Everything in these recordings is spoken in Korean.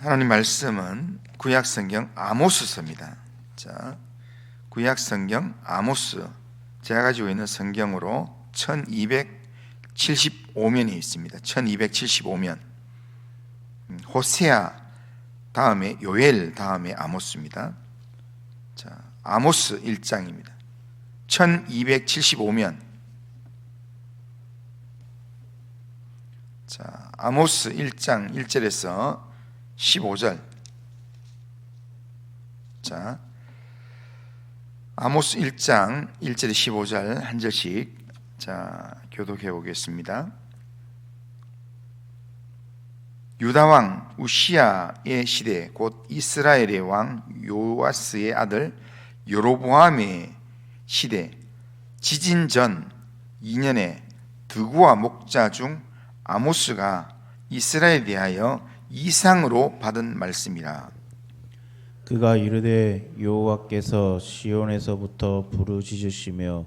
하나님 말씀은 구약성경 아모스서입니다. 자, 구약성경 아모스, 제가 가지고 있는 성경으로 1275면이 있습니다. 1275면. 호세아 다음에 요엘 다음에 아모스입니다. 자, 아모스 1장입니다. 1275면. 자, 아모스 1장 1절에서 15절. 자, 아모스 1장 1절에 15절 한 절씩 교독해 보겠습니다. 유다 왕 우시야의 시대, 곧 이스라엘의 왕 요아스의 아들 여로보암의 시대, 지진 전 2년에 드구와 목자 중 아모스가 이스라엘에 대하여 이상으로 받은 말씀이라. 그가 이르되 여호와께서 시온에서부터 부르짖으시며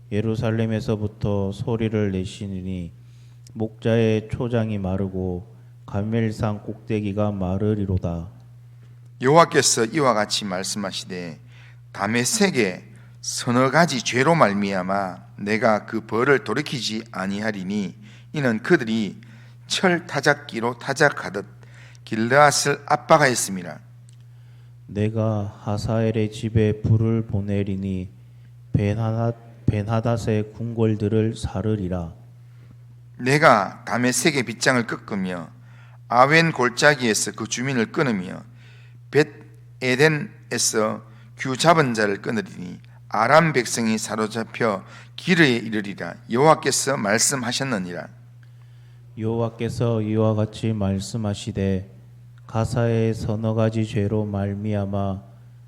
예루살렘에서부터 소리를 내시니 목자의 초장이 마르고 갈멜산 꼭대기가 마르리로다. 여호와께서 이와 같이 말씀하시되 다메섹에 서너 가지 죄로 말미암아 내가 그 벌을 돌이키지 아니하리니 이는 그들이 철 타작기로 타작하듯 길르앗을 압박하였음이라. 내가 하사엘의 집에 불을 보내리니 벤하닷의 궁궐들을 사르리라. 내가 다메섹의 빗장을 꺾으며 아웬 골짜기에서 그 주민을 끊으며 벳 에덴에서 규 잡은 자를 끊으리니 아람 백성이 사로잡혀 기르에 이르리라. 여호와께서 말씀하셨느니라. 여호와께서 이와 같이 말씀하시되 가사의 서너 가지 죄로 말미암아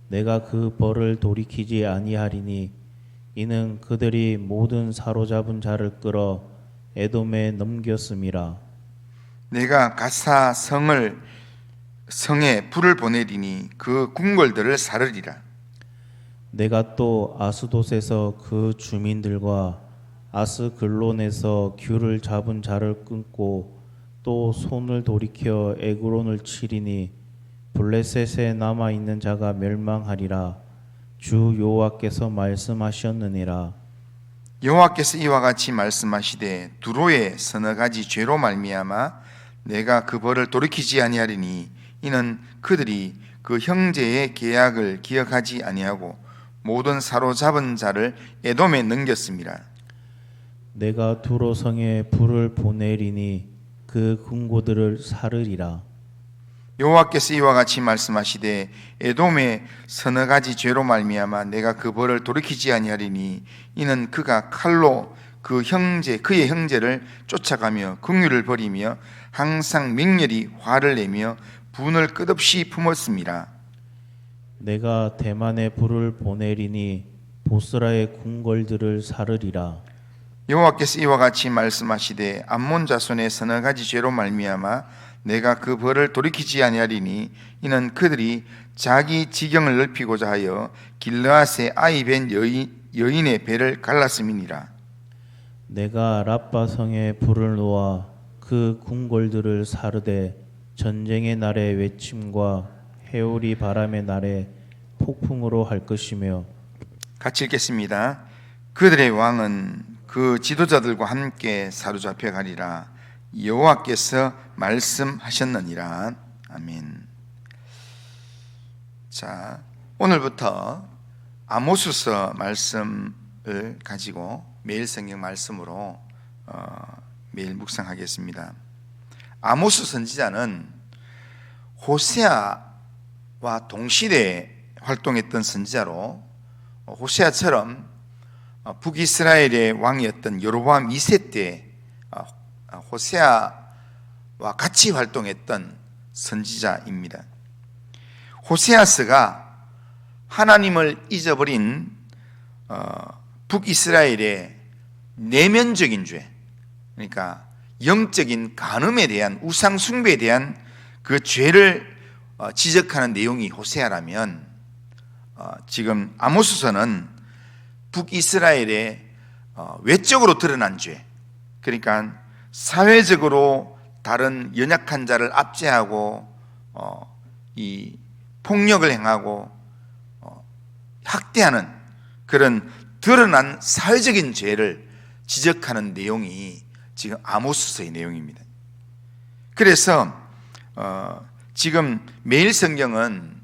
내가 그 벌을 돌이키지 아니하리니 이는 그들이 모든 사로잡은 자를 끌어 에돔에 넘겼음이라. 내가 가사 성에 불을 보내리니 그 궁궐들을 사르리라. 내가 또 아스돗에서 그 주민들과 아스글론에서 규를 잡은 자를 끊고 또 손을 돌이켜 에그론을 치리니 블레셋에 남아 있는 자가 멸망하리라. 주 여호와께서 말씀하셨느니라. 여호와께서 이와 같이 말씀하시되 두로의 서너 가지 죄로 말미암아 내가 그 벌을 돌이키지 아니하리니 이는 그들이 그 형제의 계약을 기억하지 아니하고 모든 사로잡은 자를 에돔에 넘겼습니다. 내가 두로 성에 불을 보내리니 그 궁고들을 사르리라. 여호와께서 이와 같이 말씀하시되 에돔의 서너 가지 죄로 말미암아 내가 그 벌을 돌이키지 아니하리니 이는 그가 칼로 그의 형제를 쫓아가며 긍휼을 버리며 항상 맹렬히 화를 내며 분을 끝없이 품었습니다. 내가 대만에 불을 보내리니 보스라의 궁궐들을 사르리라. 여호와께서 이와 같이 말씀하시되 암몬 자손의 서너 가지 죄로 말미암아 내가 그 벌을 돌이키지 아니하리니 이는 그들이 자기 지경을 넓히고자 하여 길르앗의 아이 벤 여인의 배를 갈랐음이니라. 내가 라빠 성에 불을 놓아 그 궁궐들을 사르되 전쟁의 날의 외침과 해오리 바람의 날에 폭풍으로 할 것이며. 같이 읽겠습니다. 그들의 왕은 그 지도자들과 함께 사로잡혀 가리라. 여호와께서 말씀하셨느니라. 아멘. 자, 오늘부터 아모스서 말씀을 가지고 매일 성경 말씀으로 매일 묵상하겠습니다. 아모스 선지자는 호세아와 동시대에 활동했던 선지자로 호세아처럼 북이스라엘의 왕이었던 여로보암 2세 때 호세아와 같이 활동했던 선지자입니다. 호세아서가 하나님을 잊어버린 북이스라엘의 내면적인 죄, 그러니까 영적인 간음에 대한 우상 숭배에 대한 그 죄를 지적하는 내용이 호세아라면 지금 아모스서는 북이스라엘의 외적으로 드러난 죄, 그러니까 사회적으로 다른 연약한 자를 압제하고 이 폭력을 행하고 학대하는 그런 드러난 사회적인 죄를 지적하는 내용이 지금 아모스서의 내용입니다. 그래서 지금 매일 성경은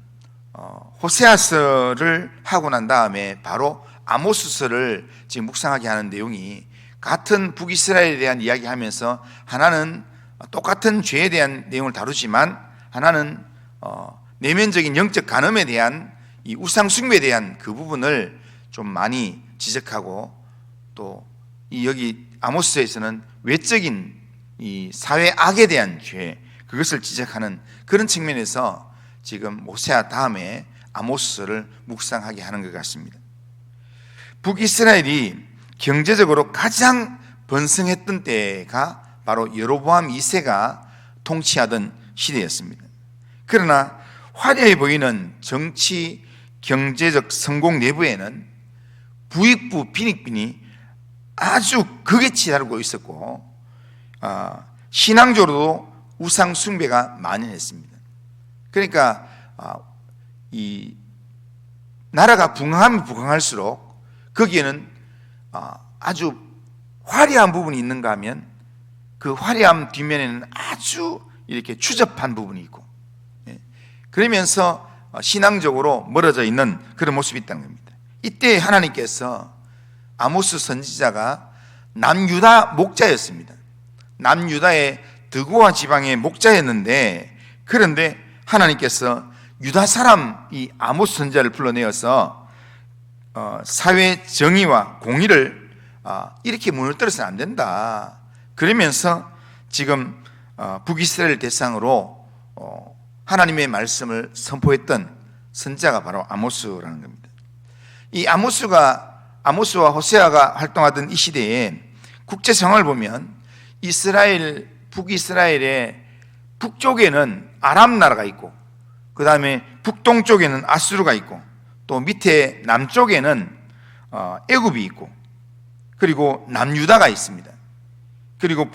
호세아서를 하고 난 다음에 바로 아모스서를 지금 묵상하게 하는 내용이 같은 북이스라엘에 대한 이야기하면서 하나는 똑같은 죄에 대한 내용을 다루지만 하나는 내면적인 영적 간음에 대한 이 우상 숭배에 대한 그 부분을 좀 많이 지적하고 또 이 여기 아모스서에서는 외적인 이 사회 악에 대한 죄 그것을 지적하는 그런 측면에서 지금 호세아 다음에 아모스서를 묵상하게 하는 것 같습니다. 북이스라엘이 경제적으로 가장 번성했던 때가 바로 여로보암 2세가 통치하던 시대였습니다. 그러나 화려해 보이는 정치 경제적 성공 내부에는 부익부 빈익빈이 아주 극에 치달고 있었고 신앙적으로도 우상 숭배가 만연했습니다. 그러니까 이 나라가 부강하면 부강할수록 거기에는 아주 화려한 부분이 있는가 하면 그 화려함 뒷면에는 아주 이렇게 추접한 부분이 있고 그러면서 신앙적으로 멀어져 있는 그런 모습이 있다는 겁니다. 이때 하나님께서 아모스 선지자가 남유다 목자였습니다. 남유다의 드고아 지방의 목자였는데 그런데 하나님께서 유다 사람 이 아모스 선지자를 불러내어서 사회 정의와 공의를 이렇게 무너뜨려서는 안 된다. 그러면서 지금 북이스라엘 대상으로 하나님의 말씀을 선포했던 선지자가 바로 아모스라는 겁니다. 이 아모스와 호세아가 활동하던 이 시대에 국제 상황을 보면 북이스라엘의 북쪽에는 아람 나라가 있고 그 다음에 북동쪽에는 아수르가 있고 또 밑에 남쪽에는 애굽이 있고 그리고 남유다가 있습니다. 그리고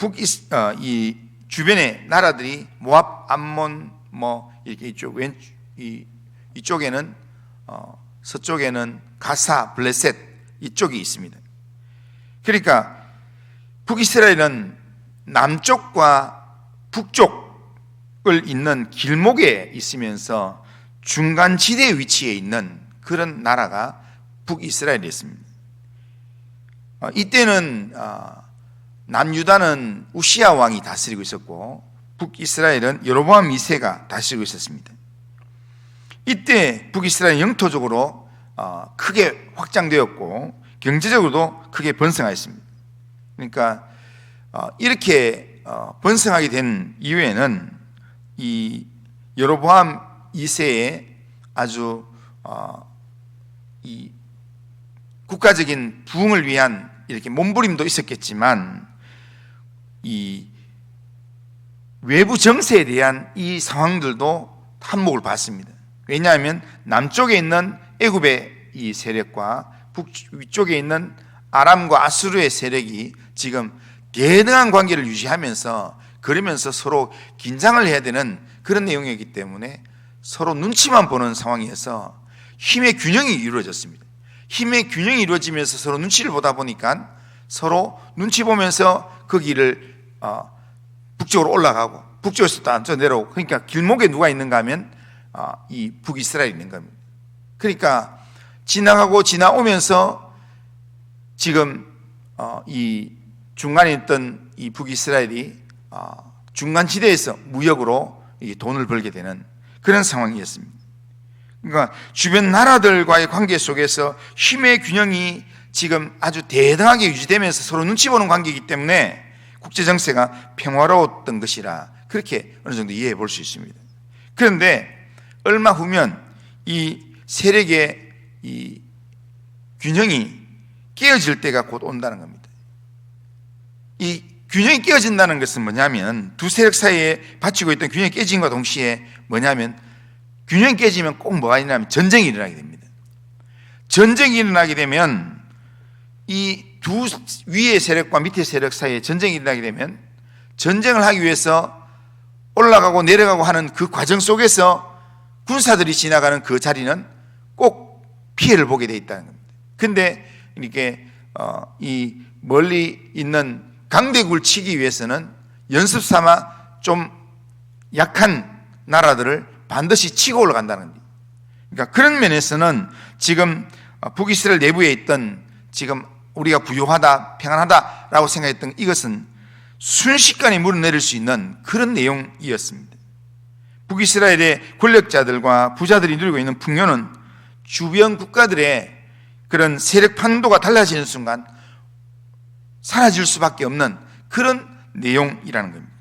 이 주변의 나라들이 모압, 암몬 이렇게 이쪽에는 서쪽에는 가사, 블레셋 이쪽이 있습니다. 그러니까 북이스라엘은 남쪽과 북쪽을 잇는 길목에 있으면서 중간 지대 위치에 있는 그런 나라가 북이스라엘이었습니다. 이때는 남유다는 우시야 왕이 다스리고 있었고 북이스라엘은 여로보암 2세가 다스리고 있었습니다. 이때 북이스라엘 영토적으로 크게 확장되었고 경제적으로도 크게 번성하였습니다. 그러니까 이렇게 번성하게 된 이유에는 이 여로보암 2세의 아주 이 국가적인 부흥을 위한 이렇게 몸부림도 있었겠지만 이 외부 정세에 대한 이 상황들도 한몫을 받습니다. 왜냐하면 남쪽에 있는 애굽의 이 세력과 북쪽에 있는 아람과 아수르의 세력이 지금 대등한 관계를 유지하면서 그러면서 서로 긴장을 해야 되는 그런 내용이기 때문에 서로 눈치만 보는 상황에서 힘의 균형이 이루어졌습니다. 힘의 균형이 이루어지면서 서로 눈치를 보다 보니까 서로 눈치 보면서 그 길을 북쪽으로 올라가고 북쪽에서 또 안쪽 내려오고 그러니까 길목에 누가 있는가 하면 이 북이스라엘이 있는 겁니다. 그러니까 지나가고 지나오면서 지금 이 중간에 있던 이 북이스라엘이 중간 지대에서 무역으로 돈을 벌게 되는 그런 상황이었습니다. 그러니까 주변 나라들과의 관계 속에서 힘의 균형이 지금 아주 대등하게 유지되면서 서로 눈치 보는 관계이기 때문에 국제 정세가 평화로웠던 것이라 그렇게 어느 정도 이해해 볼 수 있습니다. 그런데 얼마 후면 이 세력의 이 균형이 깨어질 때가 곧 온다는 겁니다. 이 균형이 깨어진다는 것은 뭐냐면 두 세력 사이에 받치고 있던 균형이 깨진과 동시에 뭐냐면 균형이 깨지면 꼭 뭐가 있냐면 전쟁이 일어나게 됩니다. 전쟁이 일어나게 되면 이 두 위의 세력과 밑의 세력 사이에 전쟁이 일어나게 되면 전쟁을 하기 위해서 올라가고 내려가고 하는 그 과정 속에서 군사들이 지나가는 그 자리는 꼭 피해를 보게 돼 있다는 겁니다. 근데 이렇게 이 멀리 있는 강대국을 치기 위해서는 연습 삼아 좀 약한 나라들을 반드시 치고 올라간다는 겁니다. 그러니까 그런 면에서는 지금 북이스라엘 내부에 있던 지금 우리가 부유하다, 평안하다라고 생각했던 이것은 순식간에 물어내릴 수 있는 그런 내용이었습니다. 북이스라엘의 권력자들과 부자들이 누리고 있는 풍요는 주변 국가들의 그런 세력 판도가 달라지는 순간 사라질 수밖에 없는 그런 내용이라는 겁니다.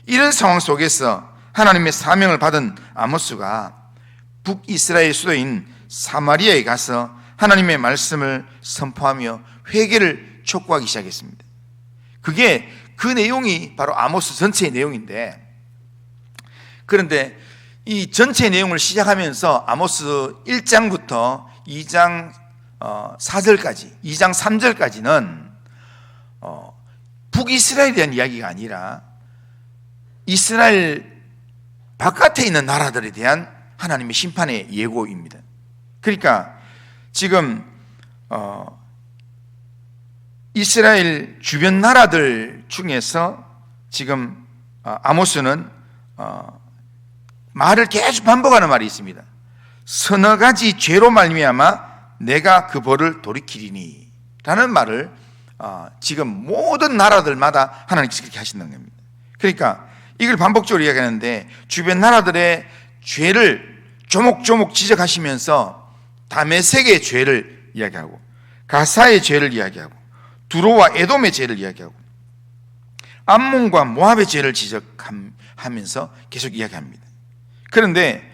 이런 상황 속에서 하나님의 사명을 받은 아모스가 북이스라엘 수도인 사마리아에 가서 하나님의 말씀을 선포하며 회개를 촉구하기 시작했습니다. 그게 그 내용이 바로 아모스 전체의 내용인데, 그런데 이 전체 내용을 시작하면서 아모스 1장부터 2장 4절까지, 2장 3절까지는 북이스라엘에 대한 이야기가 아니라 이스라엘 바깥에 있는 나라들에 대한 하나님의 심판의 예고입니다. 그러니까 지금 이스라엘 주변 나라들 중에서 지금 아모스는 말을 계속 반복하는 말이 있습니다. 서너 가지 죄로 말미암아 내가 그 벌을 돌이키리니 라는 말을 지금 모든 나라들마다 하나님께서 그렇게 하신다는 겁니다. 그러니까 이걸 반복적으로 이야기하는데 주변 나라들의 죄를 조목조목 지적하시면서 다메섹의 죄를 이야기하고 가사의 죄를 이야기하고 두로와 에돔의 죄를 이야기하고 암몬과 모압의 죄를 지적하면서 계속 이야기합니다. 그런데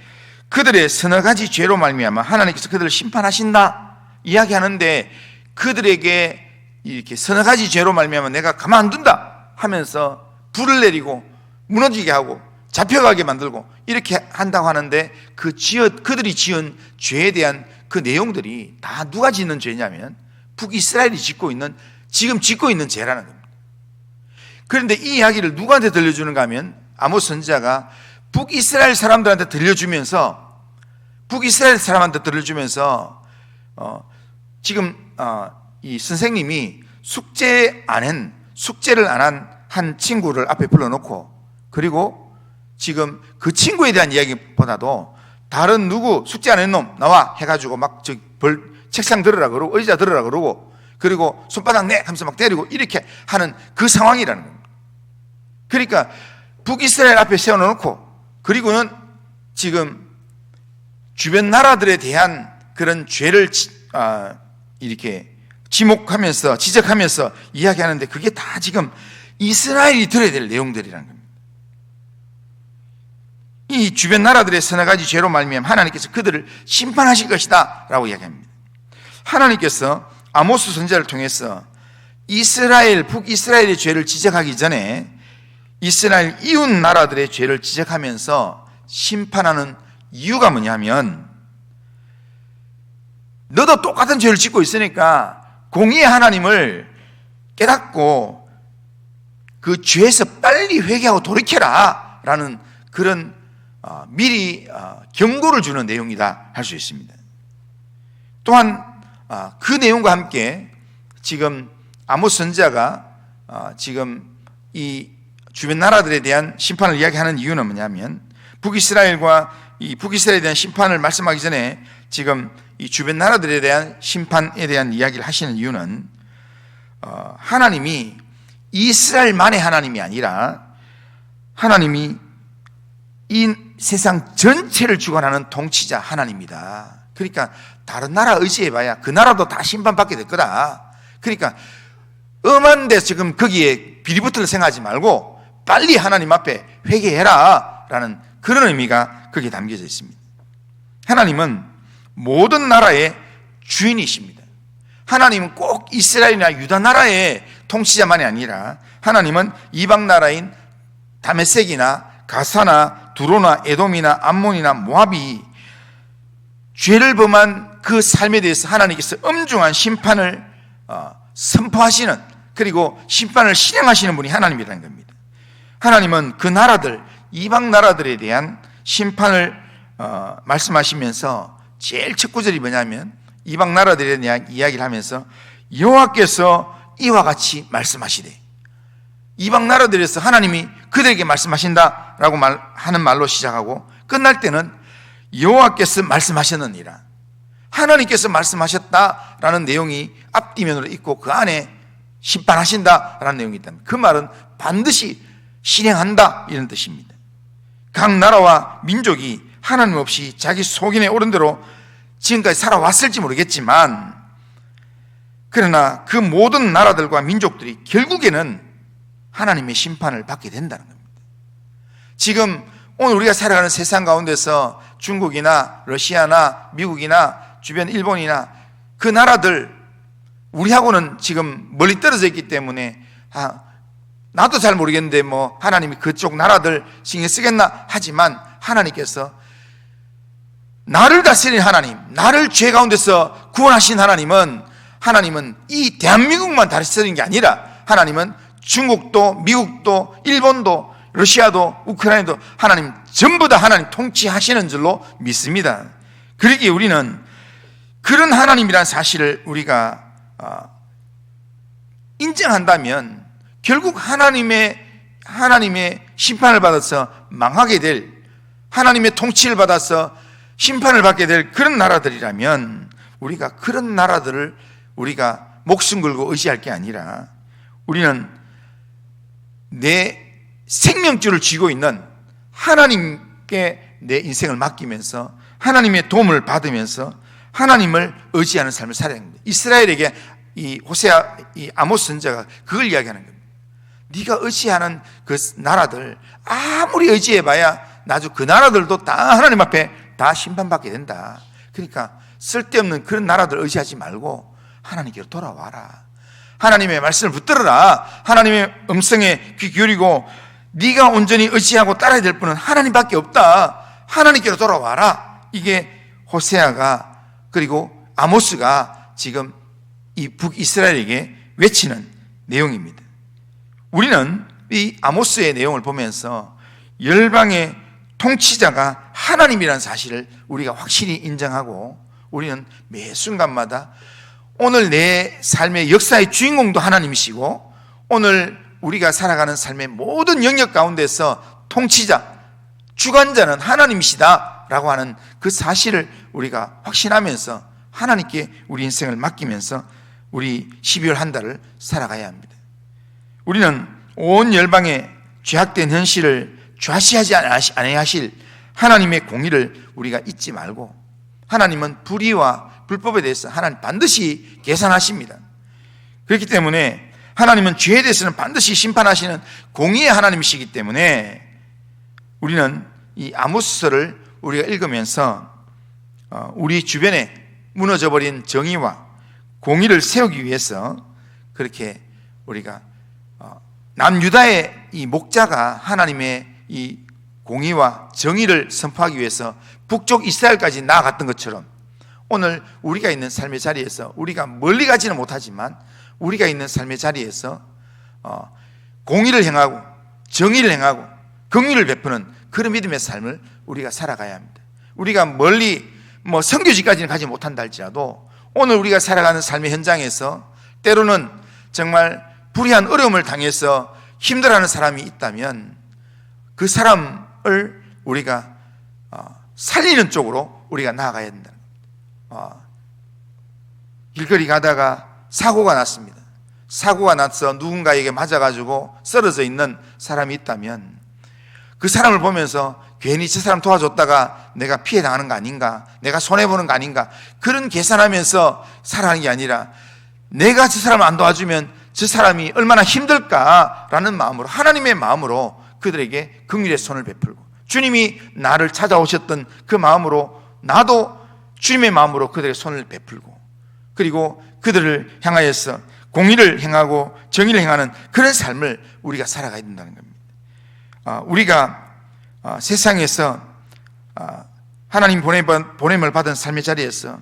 그들의 서너 가지 죄로 말미암아 하나님께서 그들을 심판하신다 이야기하는데 그들에게 이렇게 서너 가지 죄로 말미암아 내가 가만 안 둔다 하면서 불을 내리고 무너지게 하고 잡혀가게 만들고 이렇게 한다고 하는데 그들이 지은 죄에 대한 그 내용들이 다 누가 짓는 죄냐면 북이스라엘이 지금 짓고 있는 죄라는 겁니다. 그런데 이 이야기를 누구한테 들려주는가 하면 아모스 선지자가 북이스라엘 사람들한테 들려주면서 지금 이 선생님이 숙제를 안 한 한 친구를 앞에 불러놓고 그리고 지금 그 친구에 대한 이야기보다도 다른 누구 숙제 안 한 놈 나와 해가지고 막 책상 들으라 그러고 의자 들으라 그러고 그리고 손바닥 내 하면서 막 때리고 이렇게 하는 그 상황이라는 겁니다. 그러니까 북이스라엘 앞에 세워놓고 그리고는 지금 주변 나라들에 대한 그런 죄를 이렇게 지적하면서 이야기하는데 그게 다 지금 이스라엘이 들어야 될 내용들이라는 겁니다. 이 주변 나라들의 서너 가지 죄로 말미암아 하나님께서 그들을 심판하실 것이다 라고 이야기합니다. 하나님께서 아모스 선지자를 통해서 북이스라엘의 죄를 지적하기 전에 이스라엘 이웃 나라들의 죄를 지적하면서 심판하는 이유가 뭐냐면 너도 똑같은 죄를 짓고 있으니까 공의의 하나님을 깨닫고 그 죄에서 빨리 회개하고 돌이켜라 라는 그런 미리 경고를 주는 내용이다 할 수 있습니다. 또한 그 내용과 함께 지금 아모스 선지자가 지금 이 주변 나라들에 대한 심판을 이야기하는 이유는 뭐냐면 북이스라엘에 대한 심판을 말씀하기 전에 지금 이 주변 나라들에 대한 심판에 대한 이야기를 하시는 이유는 하나님이 이스라엘만의 하나님이 아니라 하나님이 이 세상 전체를 주관하는 통치자 하나님이다. 그러니까 다른 나라 의지해봐야 그 나라도 다 심판받게 될 거다. 그러니까 엄한데 지금 거기에 비리부터를 생각하지 말고 빨리 하나님 앞에 회개해라 라는 그런 의미가 거기에 담겨져 있습니다. 하나님은 모든 나라의 주인이십니다. 하나님은 꼭 이스라엘이나 유다 나라의 통치자만이 아니라 하나님은 이방 나라인 다메섹이나 가사나 두로나 에돔이나 암몬이나 모압이 죄를 범한 그 삶에 대해서 하나님께서 엄중한 심판을 선포하시는 그리고 심판을 실행하시는 분이 하나님이라는 겁니다. 하나님은 그 나라들 이방 나라들에 대한 심판을 말씀하시면서 제일 첫 구절이 뭐냐면 이방 나라들에 대한 이야기를 하면서 여호와께서 이와 같이 말씀하시되, 이방 나라들에서 하나님이 그들에게 말씀하신다라고 하는 말로 시작하고 끝날 때는 여호와께서 말씀하셨느니라, 하나님께서 말씀하셨다라는 내용이 앞뒤면으로 있고 그 안에 심판하신다라는 내용이 있다면 그 말은 반드시 실행한다 이런 뜻입니다. 각 나라와 민족이 하나님 없이 자기 속인에 오른 대로 지금까지 살아왔을지 모르겠지만, 그러나 그 모든 나라들과 민족들이 결국에는 하나님의 심판을 받게 된다는 겁니다. 지금 오늘 우리가 살아가는 세상 가운데서 중국이나 러시아나 미국이나 주변 일본이나 그 나라들, 우리하고는 지금 멀리 떨어져 있기 때문에 나도 잘 모르겠는데 뭐 하나님이 그쪽 나라들 신경 쓰겠나 하지만, 하나님께서 나를 다스리는 하나님, 나를 죄 가운데서 구원하신 하나님은 이 대한민국만 다스리는 게 아니라 하나님은 중국도 미국도 일본도 러시아도 우크라이나도 하나님 전부 다 하나님 통치하시는 줄로 믿습니다. 그러기에 우리는 그런 하나님이라는 사실을 우리가 인정한다면 결국 하나님의 심판을 받아서 망하게 될, 하나님의 통치를 받아서 심판을 받게 될 그런 나라들이라면 우리가 그런 나라들을 우리가 목숨 걸고 의지할 게 아니라 우리는 내 생명줄을 쥐고 있는 하나님께 내 인생을 맡기면서 하나님의 도움을 받으면서 하나님을 의지하는 삶을 살아야 합니다. 이스라엘에게 이 호세아, 이 아모스 선지자가 그걸 이야기하는 겁니다. 네가 의지하는 그 나라들 아무리 의지해봐야 나중 그 나라들도 다 하나님 앞에 다 심판받게 된다. 그러니까 쓸데없는 그런 나라들 의지하지 말고 하나님께로 돌아와라. 하나님의 말씀을 붙들어라. 하나님의 음성에 귀 기울이고 네가 온전히 의지하고 따라야 될 분은 하나님밖에 없다. 하나님께로 돌아와라. 이게 호세아가 그리고 아모스가 지금 이 북이스라엘에게 외치는 내용입니다. 우리는 이 아모스의 내용을 보면서 열방의 통치자가 하나님이라는 사실을 우리가 확실히 인정하고, 우리는 매 순간마다 오늘 내 삶의 역사의 주인공도 하나님이시고 오늘 우리가 살아가는 삶의 모든 영역 가운데서 통치자, 주관자는 하나님이시다 라고 하는 그 사실을 우리가 확신하면서 하나님께 우리 인생을 맡기면서 우리 12월 한 달을 살아가야 합니다. 우리는 온 열방의 죄악된 현실을 좌시하지 않아야 하실 하나님의 공의를 우리가 잊지 말고, 하나님은 불의와 불법에 대해서 하나님 반드시 계산하십니다. 그렇기 때문에 하나님은 죄에 대해서는 반드시 심판하시는 공의의 하나님이시기 때문에 우리는 이 아모스서를 우리가 읽으면서 우리 주변에 무너져버린 정의와 공의를 세우기 위해서 그렇게 우리가 남유다의 이 목자가 하나님의 이 공의와 정의를 선포하기 위해서 북쪽 이스라엘까지 나아갔던 것처럼 오늘 우리가 있는 삶의 자리에서 우리가 멀리 가지는 못하지만 우리가 있는 삶의 자리에서 공의를 행하고 정의를 행하고 긍휼을 베푸는 그런 믿음의 삶을 우리가 살아가야 합니다. 우리가 멀리 선교지까지는 가지 못한다 할지라도 오늘 우리가 살아가는 삶의 현장에서 때로는 정말 불의한 어려움을 당해서 힘들어하는 사람이 있다면 그 사람을 우리가 살리는 쪽으로 우리가 나아가야 된다. 길거리 가다가 사고가 났습니다. 사고가 나서 누군가에게 맞아가지고 쓰러져 있는 사람이 있다면 그 사람을 보면서 괜히 저 사람 도와줬다가 내가 피해 당하는 거 아닌가, 내가 손해보는 거 아닌가, 그런 계산하면서 살아가는 게 아니라 내가 저 사람을 안 도와주면 저 사람이 얼마나 힘들까라는 마음으로, 하나님의 마음으로 그들에게 긍휼의 손을 베풀고, 주님이 나를 찾아오셨던 그 마음으로 나도 주님의 마음으로 그들에게 손을 베풀고, 그리고 그들을 향하여서 공의를 행하고 정의를 행하는 그런 삶을 우리가 살아가야 된다는 겁니다. 우리가 세상에서 하나님 보냄을 받은 삶의 자리에서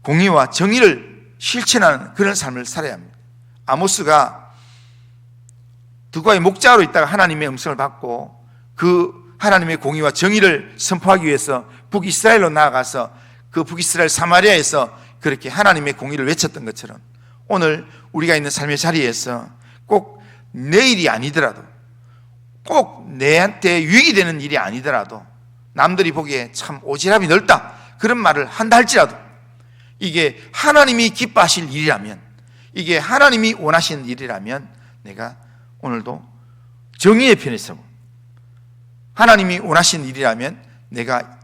공의와 정의를 실천하는 그런 삶을 살아야 합니다. 아모스가 드과의 목자로 있다가 하나님의 음성을 받고 그 하나님의 공의와 정의를 선포하기 위해서 북이스라엘로 나아가서 그 북이스라엘 사마리아에서 그렇게 하나님의 공의를 외쳤던 것처럼 오늘 우리가 있는 삶의 자리에서 꼭 내 일이 아니더라도, 꼭 내한테 유익이 되는 일이 아니더라도, 남들이 보기에 참 오지랖이 넓다 그런 말을 한다 할지라도 이게 하나님이 기뻐하실 일이라면, 이게 하나님이 원하시는 일이라면 내가 오늘도 정의의 편에 서고, 하나님이 원하시는 일이라면 내가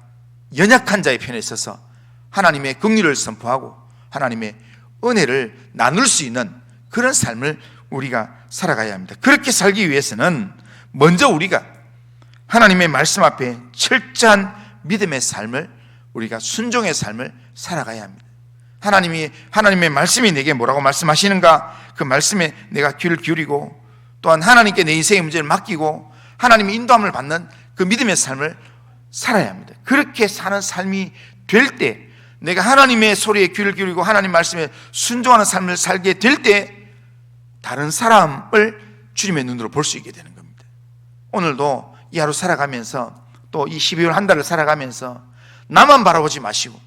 연약한 자의 편에 서서 하나님의 긍휼을 선포하고 하나님의 은혜를 나눌 수 있는 그런 삶을 우리가 살아가야 합니다. 그렇게 살기 위해서는 먼저 우리가 하나님의 말씀 앞에 철저한 믿음의 삶을, 우리가 순종의 삶을 살아가야 합니다. 하나님의 말씀이 내게 뭐라고 말씀하시는가, 그 말씀에 내가 귀를 기울이고, 또한 하나님께 내 인생의 문제를 맡기고 하나님의 인도함을 받는 그 믿음의 삶을 살아야 합니다. 그렇게 사는 삶이 될 때, 내가 하나님의 소리에 귀를 기울이고 하나님 말씀에 순종하는 삶을 살게 될 때 다른 사람을 주님의 눈으로 볼 수 있게 되는 겁니다. 오늘도 이 하루 살아가면서, 또 이 12월 한 달을 살아가면서 나만 바라보지 마시고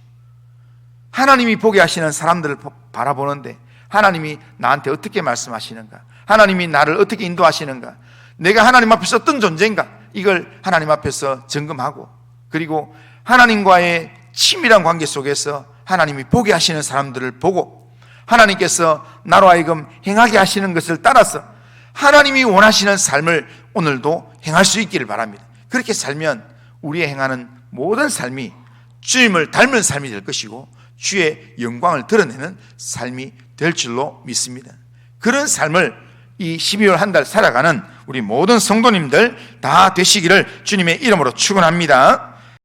하나님이 보게 하시는 사람들을 바라보는데 하나님이 나한테 어떻게 말씀하시는가, 하나님이 나를 어떻게 인도하시는가, 내가 하나님 앞에서 어떤 존재인가, 이걸 하나님 앞에서 점검하고, 그리고 하나님과의 친밀한 관계 속에서 하나님이 보게 하시는 사람들을 보고 하나님께서 나로 하여금 행하게 하시는 것을 따라서 하나님이 원하시는 삶을 오늘도 행할 수 있기를 바랍니다. 그렇게 살면 우리의 행하는 모든 삶이 주님을 닮은 삶이 될 것이고 주의 영광을 드러내는 삶이 될 줄로 믿습니다. 그런 삶을 이 12월 한 달 살아가는 우리 모든 성도님들 다 되시기를 주님의 이름으로 축원합니다.